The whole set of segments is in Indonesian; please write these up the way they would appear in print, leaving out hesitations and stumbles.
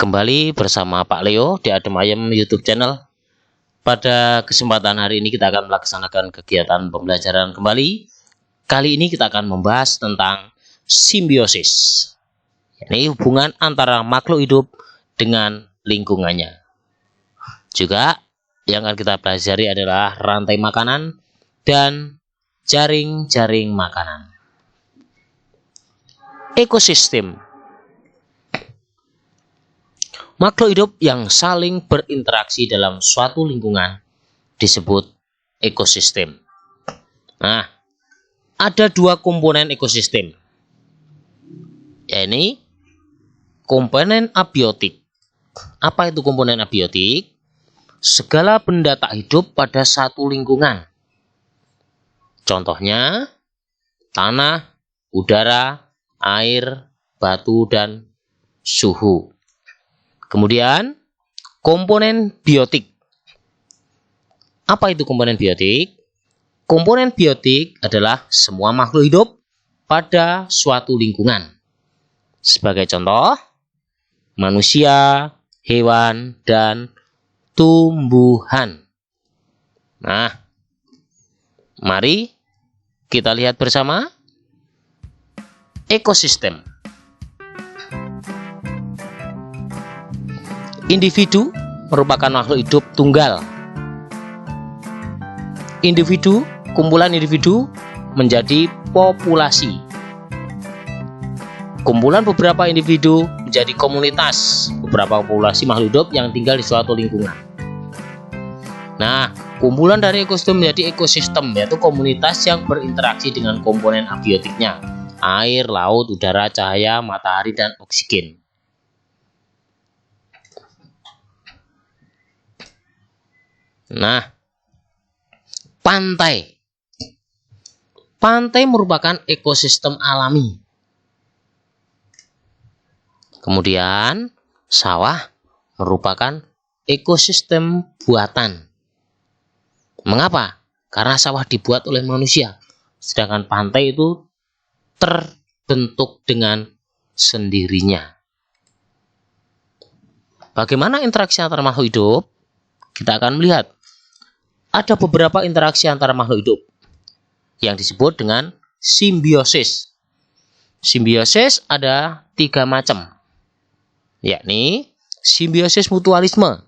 Kembali bersama Pak Leo di Adem Ayem YouTube channel. Pada kesempatan hari ini kita akan melaksanakan kegiatan pembelajaran kembali. Kali ini kita akan membahas tentang simbiosis. Ini hubungan antara makhluk hidup dengan lingkungannya. Juga yang akan kita pelajari adalah rantai makanan dan jaring-jaring makanan. Ekosistem. Makhluk hidup yang saling berinteraksi dalam suatu lingkungan disebut ekosistem. Nah, ada dua komponen ekosistem, yaitu komponen abiotik. Apa itu komponen abiotik? Segala benda tak hidup pada satu lingkungan. Contohnya, tanah, udara, air, batu, dan suhu. Kemudian, komponen biotik. Apa itu komponen biotik? Komponen biotik adalah semua makhluk hidup pada suatu lingkungan. Sebagai contoh, manusia, hewan, dan tumbuhan. Nah, mari kita lihat bersama ekosistem. Individu merupakan makhluk hidup tunggal. Individu, kumpulan individu menjadi populasi. Kumpulan beberapa individu menjadi komunitas, beberapa populasi makhluk hidup yang tinggal di suatu lingkungan. Nah, kumpulan dari ekosistem menjadi ekosistem, yaitu komunitas yang berinteraksi dengan komponen abiotiknya. Air, laut, udara, cahaya, matahari, dan oksigen. Nah, pantai. Pantai merupakan ekosistem alami. Kemudian, sawah merupakan ekosistem buatan. Mengapa? Karena sawah dibuat oleh manusia, sedangkan pantai itu terbentuk dengan sendirinya. Bagaimana interaksi antar makhluk hidup? Kita akan melihat ada beberapa interaksi antara makhluk hidup yang disebut dengan simbiosis. Simbiosis ada 3 macam, yakni simbiosis mutualisme.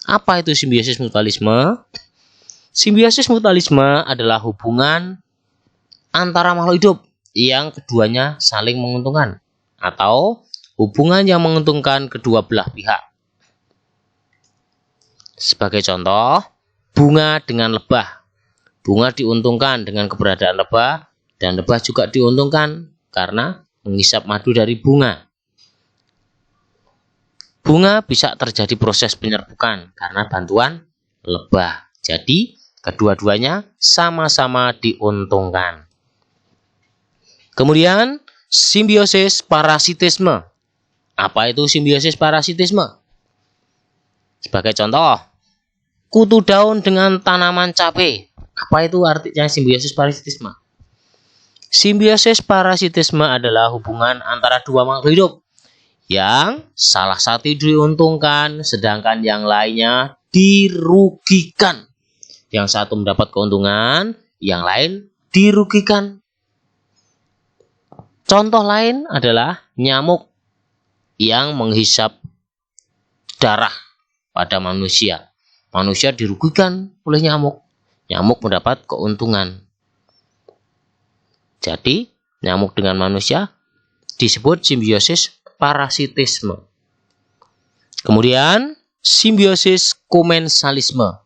Apa itu simbiosis mutualisme? Simbiosis mutualisme adalah hubungan antara makhluk hidup yang keduanya saling menguntungkan, atau hubungan yang menguntungkan kedua belah pihak. Sebagai contoh, bunga dengan lebah. Bunga diuntungkan dengan keberadaan lebah, dan lebah juga diuntungkan karena menghisap madu dari bunga. Bunga bisa terjadi proses penyerbukan karena bantuan lebah. Jadi, kedua-duanya sama-sama diuntungkan. Kemudian, simbiosis parasitisme. Apa itu simbiosis parasitisme? Sebagai contoh, kutu daun dengan tanaman cabai. Apa itu artinya simbiosis parasitisme? Simbiosis parasitisme adalah hubungan antara dua makhluk hidup yang salah satu diuntungkan sedangkan yang lainnya dirugikan. Yang satu mendapat keuntungan, yang lain dirugikan. Contoh lain adalah nyamuk yang menghisap darah pada manusia. Manusia dirugikan oleh nyamuk. Nyamuk mendapat keuntungan. Jadi, nyamuk dengan manusia disebut simbiosis parasitisme. Kemudian, simbiosis komensalisme,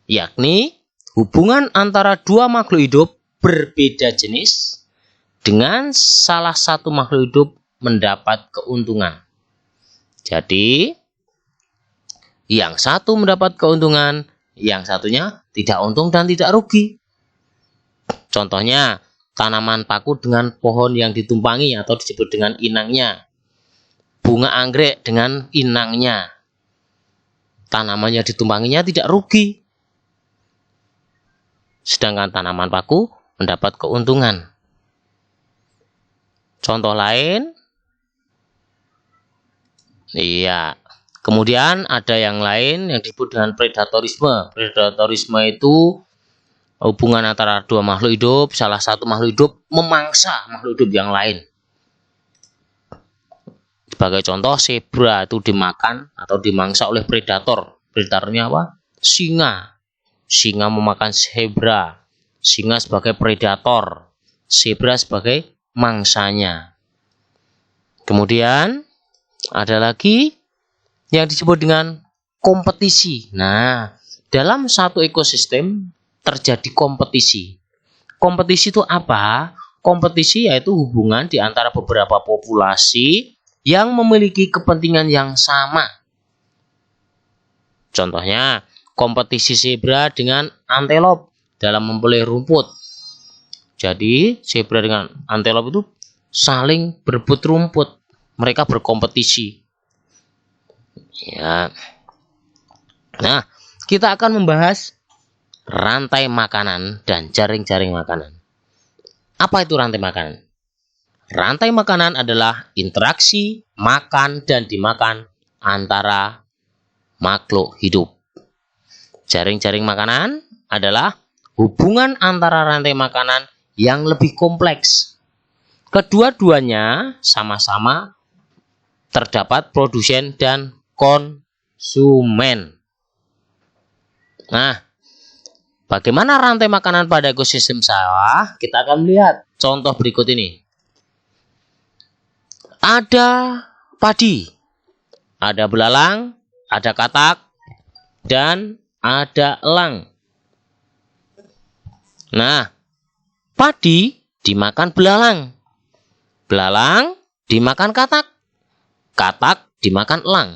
yakni hubungan antara dua makhluk hidup berbeda jenis dengan salah satu makhluk hidup mendapat keuntungan. Jadi, yang satu mendapat keuntungan, yang satunya tidak untung dan tidak rugi. Contohnya, tanaman paku dengan pohon yang ditumpangi atau disebut dengan inangnya. Bunga anggrek dengan inangnya. Tanamannya ditumpanginya tidak rugi. Sedangkan tanaman paku mendapat keuntungan. Contoh lain, Iya. Kemudian ada yang lain yang disebut dengan predatorisme. Predatorisme itu hubungan antara dua makhluk hidup, salah satu makhluk hidup memangsa makhluk hidup yang lain. Sebagai contoh, zebra itu dimakan atau dimangsa oleh predator. Predatornya apa? Singa. Singa memakan zebra. Singa sebagai predator, zebra sebagai mangsanya. Kemudian ada lagi yang disebut dengan kompetisi. Nah, dalam satu ekosistem terjadi kompetisi. Kompetisi itu apa? Kompetisi yaitu hubungan di antara beberapa populasi yang memiliki kepentingan yang sama. Contohnya, kompetisi zebra dengan antelop dalam membeli rumput. Jadi, zebra dengan antelop itu saling berebut rumput. Mereka berkompetisi. Ya. Nah, kita akan membahas rantai makanan dan jaring-jaring makanan. Apa itu rantai makanan? Rantai makanan adalah interaksi makan dan dimakan antara makhluk hidup. Jaring-jaring makanan adalah hubungan antara rantai makanan yang lebih kompleks. Kedua-duanya sama-sama terdapat produsen dan konsumen. Nah, bagaimana rantai makanan pada ekosistem sawah? Kita akan melihat contoh berikut ini. Ada padi, ada belalang, ada katak, dan ada elang. Nah, padi dimakan belalang, belalang dimakan katak, katak dimakan elang.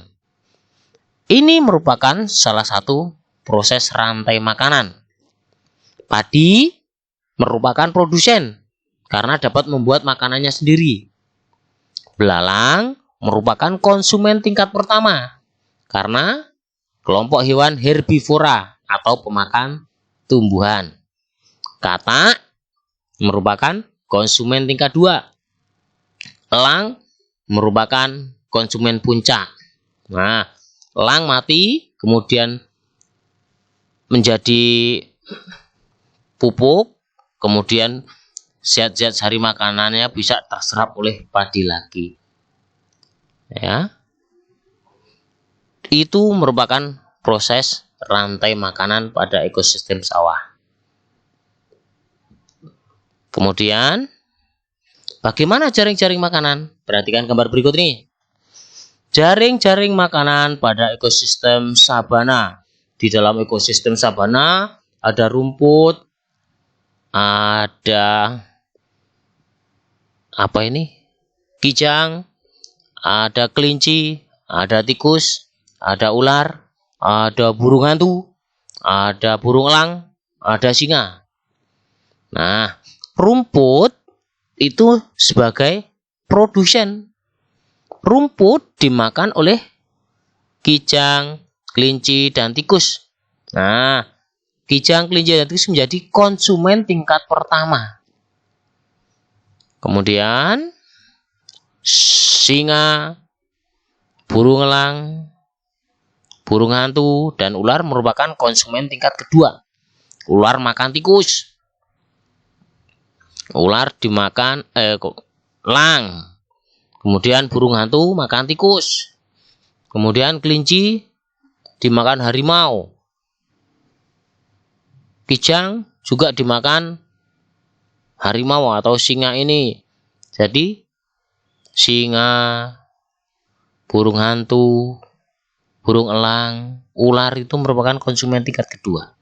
Ini merupakan salah satu proses rantai makanan. Padi merupakan produsen karena dapat membuat makanannya sendiri. Belalang merupakan konsumen tingkat pertama karena kelompok hewan herbivora atau pemakan tumbuhan. Katak merupakan konsumen tingkat 2. Elang merupakan konsumen puncak. Nah, elang mati kemudian menjadi pupuk, kemudian zat-zat sari makanannya bisa terserap oleh padi lagi. Ya. Itu merupakan proses rantai makanan pada ekosistem sawah. Kemudian, bagaimana jaring-jaring makanan? Perhatikan gambar berikut ini. Jaring-jaring makanan pada ekosistem sabana. Di dalam ekosistem sabana ada rumput, ada kijang, ada kelinci, ada tikus, ada ular, ada burung hantu, ada burung elang, ada singa. Nah, rumput itu sebagai produsen. Rumput dimakan oleh kijang, kelinci, dan tikus. Nah, kijang, kelinci, dan tikus menjadi konsumen tingkat pertama. Kemudian, singa, burung elang, burung hantu, dan ular merupakan konsumen tingkat kedua. Ular makan tikus. Ular dimakan elang. Kemudian burung hantu makan tikus. Kemudian kelinci dimakan harimau. Kijang juga dimakan harimau atau singa ini. Jadi singa, burung hantu, burung elang, ular itu merupakan konsumen tingkat kedua.